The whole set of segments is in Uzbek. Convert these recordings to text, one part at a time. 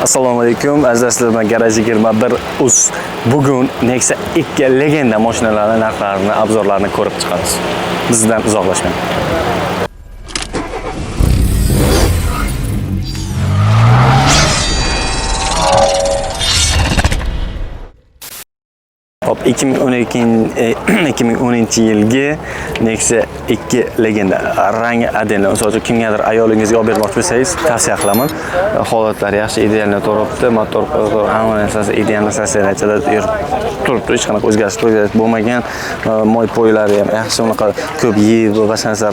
Assalomu alaykum azizlar, Garaj 21 uz. Bugun Nexia 2 legenda mashinalari narxlarini, obzorlarini ko'rib chiqamiz. Bizdan uzoqlashmang. Hop 2010 yilgi Nexia 2 legenda rangi adeli. O'sha kimgadir ayolingizga olib bermoqchi bo'lsangiz tavsiya qilaman. Holatlari yaxshi, idealni turibdi, motor hammasasi ideal sasiyachada turibdi, hech qanaqa o'zgarish bo'lmagan. Moy poylari ham yaxshi, unaqa ko'p yeb va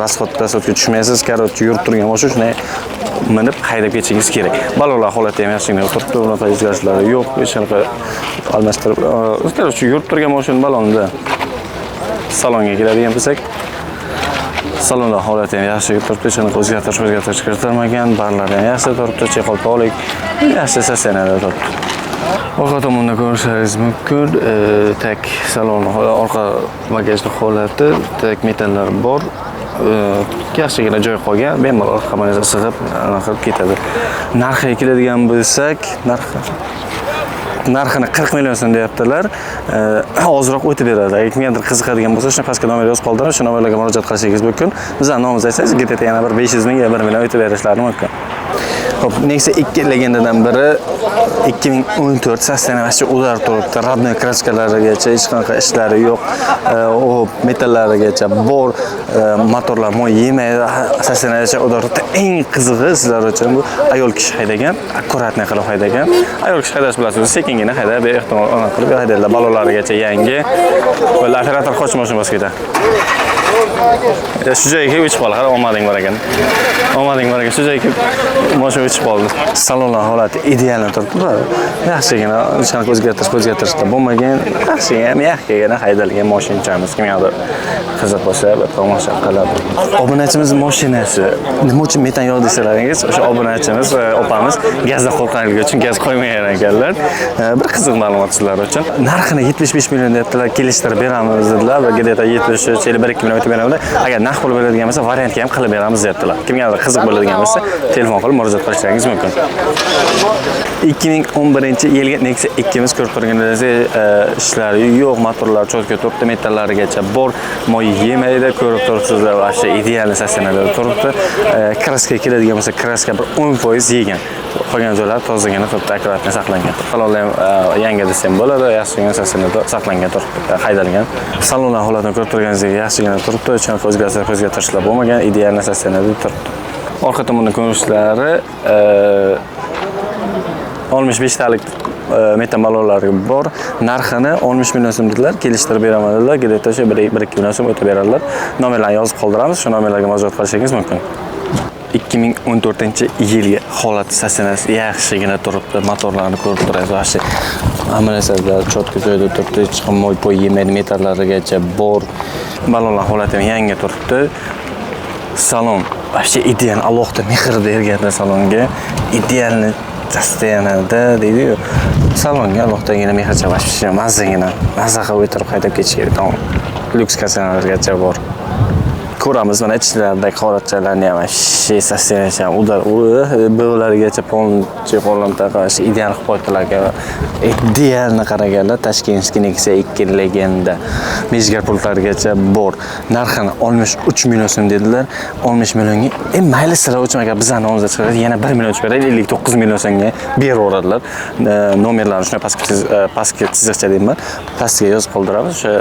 rasxotga tushmaysiz. Короче, yurib turgan mashina shunday minib haydab ketishingiz kerak. Balonlar holati ham yaxshi turibdi, unaqa o'zgarishlar yo'q, hech qanaqa almashtirib. Короче, yurib turgan mashina balonda. Salonga keladigan bo'lsak, salonlar holati ham yaxshi turibdi, hech qanaqa o'zgartirish kiritilmagan, barlar ham yaxshi turibdi, chexolpolik yaxshi sasiyada turibdi. Orqa tomonda ko'rishingiz mumkin, tak salon orqa bagajli holati, tak metallar bor. Yaxshigina joy qolgan, bemalol hammangiz sig'ib, anaqa ketadi. Narxiga keladigan bo'lsak, narxini 40 million so'm deyaptilar. Ozroq o'tib beradi. Agar kimgadir qiziqadigan bo'lsa, shuni pastga nomer yozib qoldirib, shu nomerlarga murojaat qilishingiz mumkin. Bizning nomimizni aytsangiz, GTT yana bir 500 ming yo 1 million o'tib berishlari mumkin. Hop, Nexia 2 legendadan biri 2014 sasiyasi ular turibdi. Radnoy kraskalarigacha hech qanaqa ishlari yo'q. O metallarigacha bor, motorlar moy yemaydi, sasiyasi ular turibdi. Eng qizig'i sizlar uchun bu ayol kishi haydagan, akkuratni qilib haydagan. Ayol kishi haydash bilasiz, sekingina haydab, ehtimol aniq qilib haydaydilar. Balonlarigacha yangi. Va operator qochmoqchi bo'lsa shu joyga kelib o'chib qoldi. Qara, omading bor ekan. Omading bor ekan. Shu joyga kelib mashina o'chib qoldi. Salonlar holati idealni turibdi. Yaxshigina, hech qanaqa o'zgartirishlar bo'lmagan. Yaxshigina haydalgan mashinamiz. Kimgadir qiziq bo'lsa, bir tomosha qiladi. Obunachimiz mashinasi. Nima uchun metan yo'q desalaringiz, o'sha obunachimiz, opamiz gazdan qo'rqqanligi uchun gaz qo'ymagan ekanlar. Bir qiziq ma'lumot sizlar uchun. Narxini 75 million deyaptilar, kelishtirib beramiz dedilar va GTT 73 1-2 million o'tib beramiz. Agar naqd pul beradigan bo'lsa, variantga ham qilib beramiz deyaptilar. Kimgadir qiziq bo'ladigan bo'lsa, telefon qilib murojaat qilishingiz mumkin. 2011-yilgi Nexia 2miz ko'rib turganingizdek, ishlari yo'q, motorlar cho'tka turibdi, metallarigacha bor, moy yemaydi, ko'rib turibsizlar, vaqti ideal sasiyada turibdi. Kraska keladigan bo'lsa, kraska bir 10% yegan. Qolgan joylar tozagina turibdi, akkuratni saqlangan. Salonlar ham yangi desam bo'ladi, yaxshigina sasiyada saqlangan turibdi, haydalgan. Salonlar holatini ko'rib turganingizdek, yaxshigina turibdi, hech qanaqa o'zgartirishlar bo'lmagan, ideal sasiyada turibdi. Orqa tomonda ko'rinishlari 65 talik metan balonlari bor. Narxini 60 million so'm dedilar, kelishtirib beraman dedilar. GTT 1-2 million so'm o'tib beradilar. Nomerlarni yozib qoldiramiz, shu nomerlarga murojaat qilishingiz mumkin. 2014-yilgi holat sasiyasi yaxshigina turibdi. Motorlarni ko'rib turasiz, yaxshi. Hammasida cho'tka joyda turibdi, hech qanaqa moy poy yemaydi, metallarigacha bor. Balonlar holati ham yangi turibdi. Salon вообще ideal, alohida mehr bergan salonga. Idealni Jastanada deydi-yu. Salonga alohidagina mehrcha вообще mazagina, maza qilib o'tirib haydab ketish kerak. Tamom. Lyuks kasanalargacha bor. Ko'ramiz mana ichlarida holatlarni ham вообще sasiyasi ham udar bo'largacha polniy qo'llam taqash ideal qilib qo'ydilar. Idealni qaraganlar Tashkentskiy Nexia 2 legenda. Mejgar pultlargacha bor. Narxini 63 million so'm dedilar. 60 millionga mayli sizlar uchun agar bizning nomimizga chiqadi, yana 1 million chiqaradi, 59 million so'mga beraveradilar. Nomerlarni shunday pastga chiziqcha deyman. Pastga yozib qoldiramiz. O'sha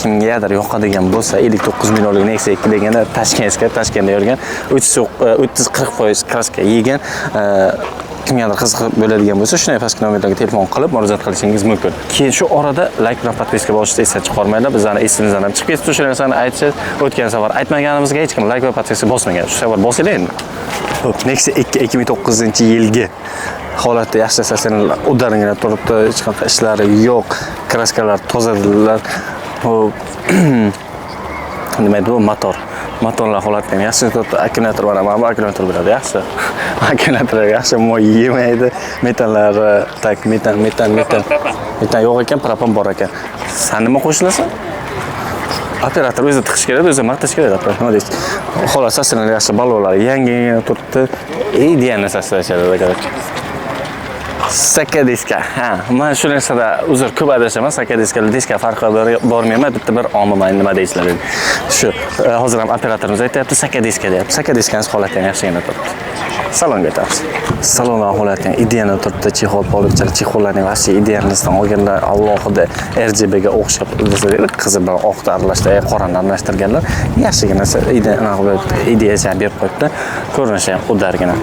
kimgadir yoqadigan bo'lsa, 59 millionlik Nexia 2 legenda Toshkentda yurgan, 30-40% kraska yegan. Kimgadir qiziq bo'ladigan bo'lsa, shunday pastki nomerlarga telefon qilib murojaat qilishingiz mumkin. Keyin shu orada like bilan podpiska bo'lishni esda chiqarmanglar. Bizlarni esimizdan ham chiqib ketdi, shu narsani aytsangiz, o'tgan safar aytmaganimizga hech kim like va podpiska bosmagan. Shu safar bosinglar endi. Xo'p, Nexia 2 2009-yilgi holatda yaxshi sasiylar udargina turibdi, hech qanaqa ishlari yo'q, kraskalar tozadilar. Xo'p, nima edi bu motorlar holati ham yaxshi turibdi. Akkumulyator bor, mana bu akkumulyator bo'ladi, yaxshi. Akkumulyator yaxshi, moy yemaydi. Metallari tak metan yo'q ekan, propan bor ekan. San nima qo'shilasan? Operator o'zi tiqish kerak, o'zi maqtash kerak. Nima deysiz? Xolos, aslida yaxshi balonlar yangi turibdi. Ideal sasiyada, Sakka diska. Ha, men shu narsada uzr ko'p adashaman. Sakka diska farqi bormayman. Bitta bir olmayman nima deysizlar dedi. Shu hozir ham operatorimiz aytayapti, sakka diska deyapti. Sakka diskani holati ham yaxshigina turibdi. Salonga o'tamiz. Salonga holati ham ideal turibdi. Chexol polichlar, chexollarning vasi idealdan olganlar alohida RGB ga o'xshab qizil bilan oqni aralashtirib, qorani aralashtirganlar. Yaxshigina ideya berib qo'yibdi. Ko'rinishi ham udargina.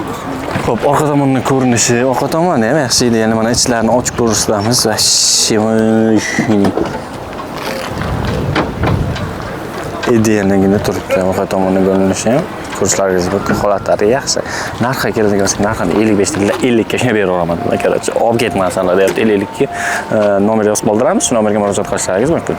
Xo'p, orqa tomonning ko'rinishi, orqa tomoni ham yaxshi edi. Yana mana ichlarini ochib ko'rishamiz. Idealligini turibdi. Orqa tomonning ko'rinishi ham kurslaringiz mumkin, holatlari yaxshi. Narxga keladigan bo'lsak, narxini 50 ga beraman. Korоче, olib ketmasanlar deyapti. 50 ga nomer yozib qoldiramiz. Shu nomerga murojaat qilishlaringiz mumkin.